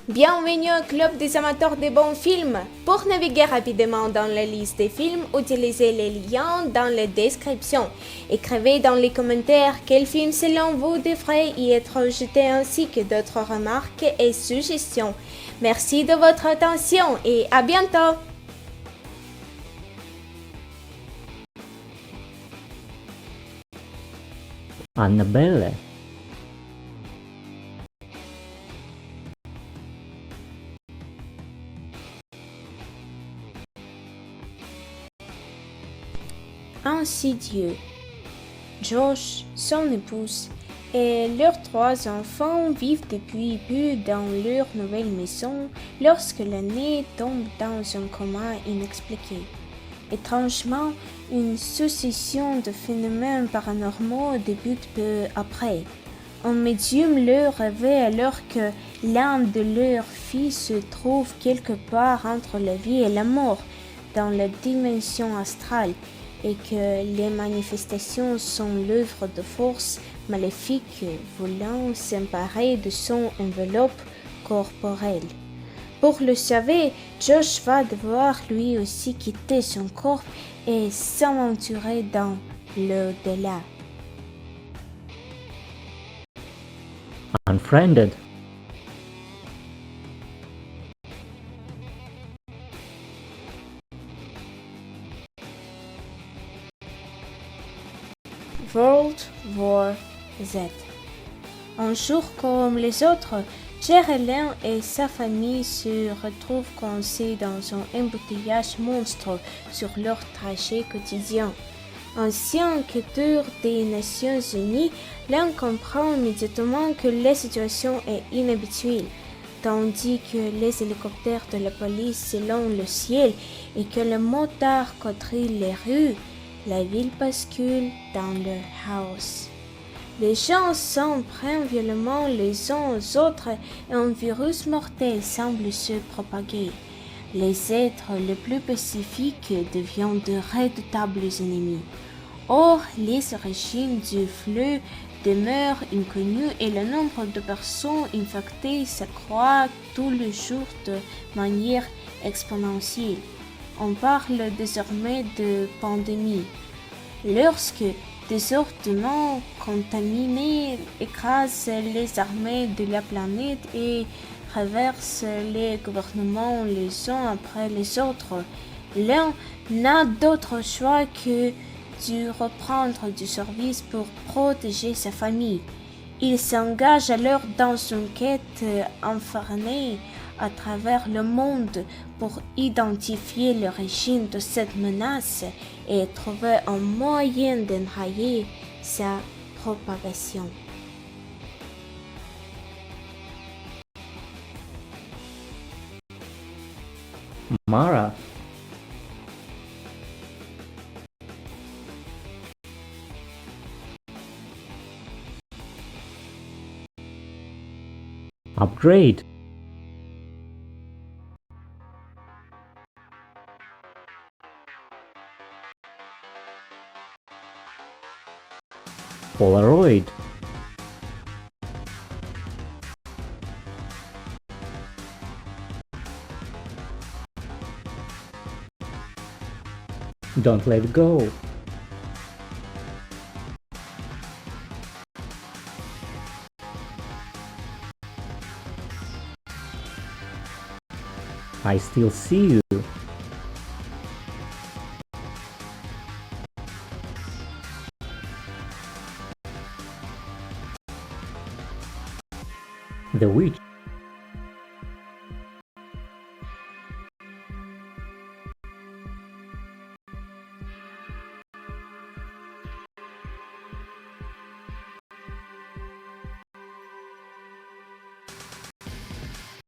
Bienvenue au club des amateurs de bons films. Pour naviguer rapidement dans la liste des films, utilisez les liens dans la description. Écrivez dans les commentaires quel film selon vous devrait y être jeté ainsi que d'autres remarques et suggestions. Merci de votre attention et à bientôt. Annabelle. Insidieux. Josh, son épouse et leurs 3 enfants vivent depuis peu dans leur nouvelle maison lorsque l'année tombe dans un coma inexpliqué. Étrangement, une succession de phénomènes paranormaux débute peu après. Un médium leur révèle alors que l'un de leurs fils se trouve quelque part entre la vie et la mort, dans la dimension astrale, et que les manifestations sont l'œuvre de forces maléfiques voulant s'emparer de son enveloppe corporelle. Pour le sauver, Josh va devoir lui aussi quitter son corps et s'aventurer dans l'au-delà. Unfriended. World War Z. Un jour comme les autres, Geraldine et sa famille se retrouvent coincés dans un embouteillage monstre sur leur trajet quotidien. Ancien enquêteur des Nations Unies, l'un comprend immédiatement que la situation est inhabituelle, tandis que les hélicoptères de la police selon le ciel et que le motard quadrille les rues, la ville bascule dans le chaos. Les gens s'en prennent violemment les uns aux autres et un virus mortel semble se propager. Les êtres les plus pacifiques deviennent de redoutables ennemis. Or, les origines du flux demeurent inconnues et le nombre de personnes infectées s'accroît tous les jours de manière exponentielle. On parle désormais de pandémie. Lorsque des ordures contaminées écrasent les armées de la planète et traversent les gouvernements les uns après les autres, l'un n'a d'autre choix que de reprendre du service pour protéger sa famille. Il s'engage alors dans une quête infernale à travers le monde pour identifier l'origine de cette menace et trouver un moyen d'enrayer sa propagation. Mara. Upgrade. Polaroid. Don't let go. I still see you. The Witch.